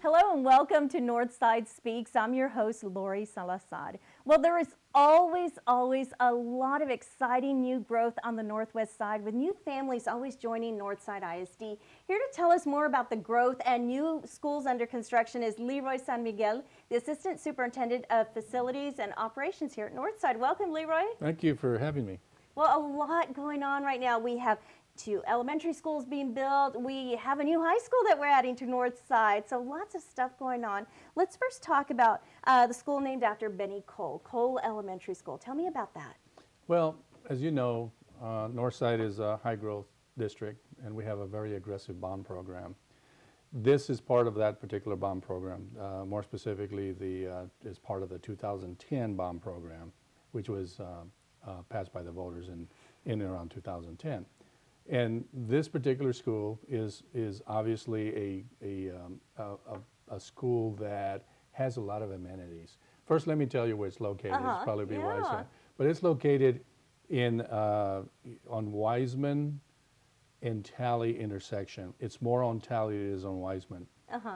Hello and welcome to Northside Speaks. I'm your host, Leroy San Miguel. Well, there is always a lot of exciting new growth on the Northwest side with new families always joining Northside ISD. Here to tell us more about the growth and new schools under construction is Leroy San Miguel, the Assistant Superintendent of Facilities and Operations here at Northside. Welcome, Leroy. Thank you for having me. Well, a lot going on right now. We have 2 elementary schools being built. We have a new high school that we're adding to Northside. So lots of stuff going on. Let's first talk about the school named after Benny Cole Elementary School. Tell me about that. Well, as you know, Northside is a high growth district and we have a very aggressive bond program. This is part of that particular bond program. More specifically, is part of the 2010 bond program, which was passed by the voters in and around 2010. And this particular school is obviously a school that has a lot of amenities. First, let me tell you where it's located. It's probably be wise, but it's located in on Wiseman and Talley intersection. It's more on Talley than it is on Wiseman.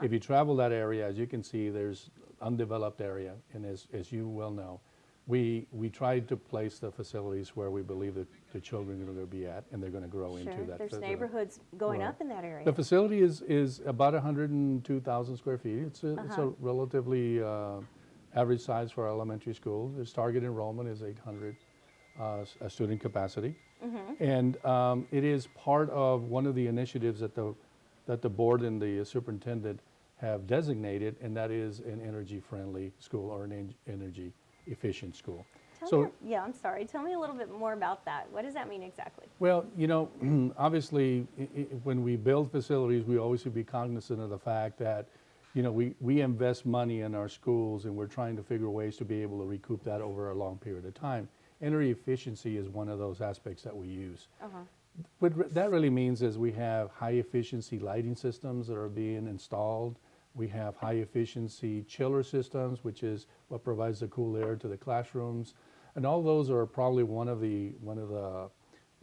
If you travel that area, as you can see, there's undeveloped area, and as you well know, we tried to place the facilities where we believe that the children are going to be at, and they're going to grow into that. There's neighborhoods going up in that area. The facility is about 102,000 square feet. It's a relatively average size for our elementary school. Its target enrollment is 800 student capacity, and it is part of one of the initiatives that the board and the superintendent have designated, and that is an energy-friendly school or an energy efficient school. I'm sorry. Tell me a little bit more about that. What does that mean exactly? Well, you know, obviously, when we build facilities, we always should be cognizant of the fact that, you know, we invest money in our schools, and we're trying to figure ways to be able to recoup that over a long period of time. Energy efficiency is one of those aspects that we use. What that really means is we have high efficiency lighting systems that are being installed. We have high efficiency chiller systems, which is what provides the cool air to the classrooms. And all those are probably one of the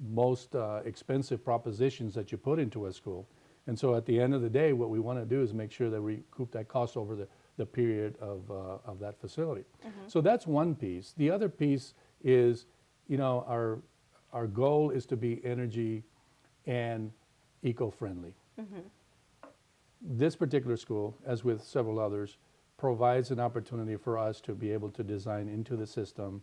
most expensive propositions that you put into a school. And so at the end of the day, what we want to do is make sure that we recoup that cost over the period of that facility. So that's one piece. The other piece is, you know, our goal is to be energy and eco-friendly. This particular school, as with several others, provides an opportunity for us to be able to design into the system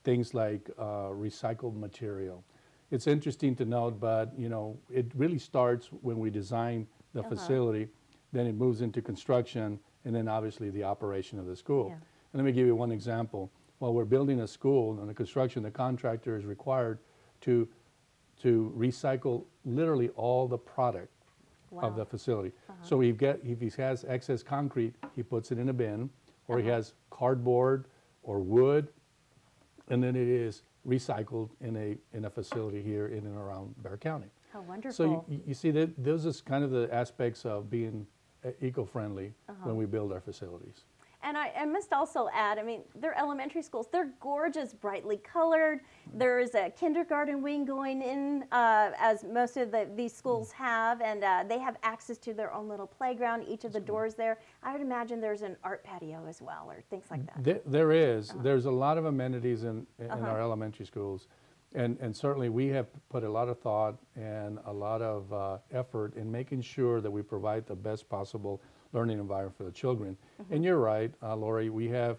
things like recycled material. It's interesting to note, but you know, it really starts when we design the facility, then it moves into construction, and then obviously the operation of the school. And let me give you one example. While we're building a school and the construction, the contractor is required to recycle literally all the product of the facility. So if he has excess concrete, he puts it in a bin, or he has cardboard or wood, and then it is recycled in a facility here in and around Bexar County. How wonderful. So you see that those are kind of the aspects of being eco-friendly when we build our facilities. And I must also add, I mean, they're elementary schools. They're gorgeous, brightly colored. There's a kindergarten wing going in, as most of these schools have, and they have access to their own little playground, each of the doors there. I would imagine there's an art patio as well, or things like that. There is. There's a lot of amenities in our elementary schools. And certainly we have put a lot of thought and a lot of effort in making sure that we provide the best possible learning environment for the children. And you're right, Lori, we have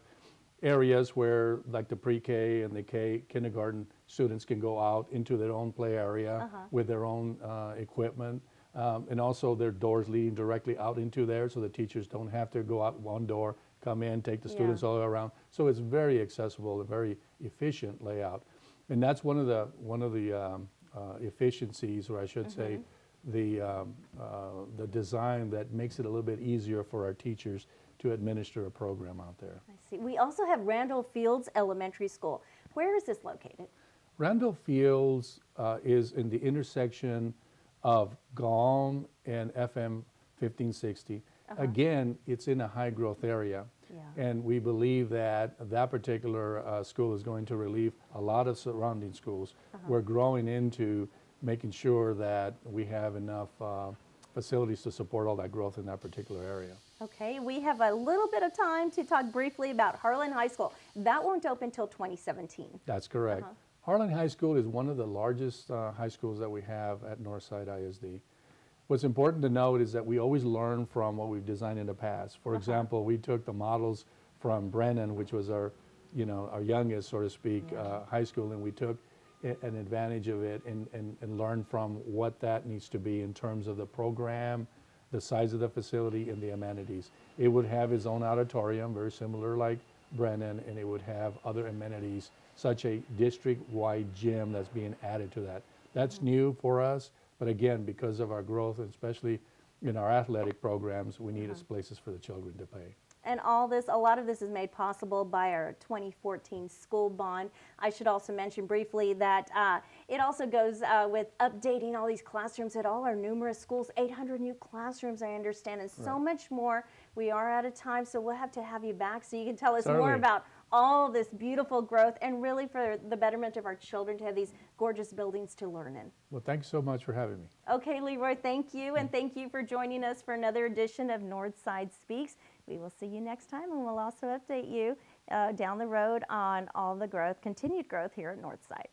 areas where like the pre-K and the kindergarten students can go out into their own play area with their own equipment. And also there are doors leading directly out into there, so the teachers don't have to go out one door, come in, take the students all the way around. So it's very accessible, a very efficient layout. And that's one of the efficiencies, or I should say, the design that makes it a little bit easier for our teachers to administer a program out there. I see. We also have Randall Fields Elementary School. Where is this located? Randall Fields is in the intersection of Gong and FM 1560. Again, it's in a high growth area. And we believe that that particular school is going to relieve a lot of surrounding schools. We're growing into making sure that we have enough facilities to support all that growth in that particular area. Okay, we have a little bit of time to talk briefly about Harlan High School. That won't open until 2017. That's correct. Harlan High School is one of the largest high schools that we have at Northside ISD. What's important to note is that we always learn from what we've designed in the past. For example, we took the models from Brennan, which was our, our youngest, so to speak, high school, and we took an advantage of it and learned from what that needs to be in terms of the program, the size of the facility, and the amenities. It would have its own auditorium, very similar like Brennan, and it would have other amenities, such a district-wide gym that's being added to that. That's new for us, but again, because of our growth, and especially in our athletic programs, we need places for the children to play. And all this, a lot of this is made possible by our 2014 school bond. I should also mention briefly that it also goes with updating all these classrooms at all our numerous schools, 800 new classrooms, I understand, and so much more. We are out of time, so we'll have to have you back so you can tell us more about all this beautiful growth and really for the betterment of our children to have these gorgeous buildings to learn in. Well, thanks so much for having me. Okay, Leroy, thank you, and thank you for joining us for another edition of Northside Speaks. We will see you next time, and we'll also update you down the road on all the growth, continued growth here at Northside.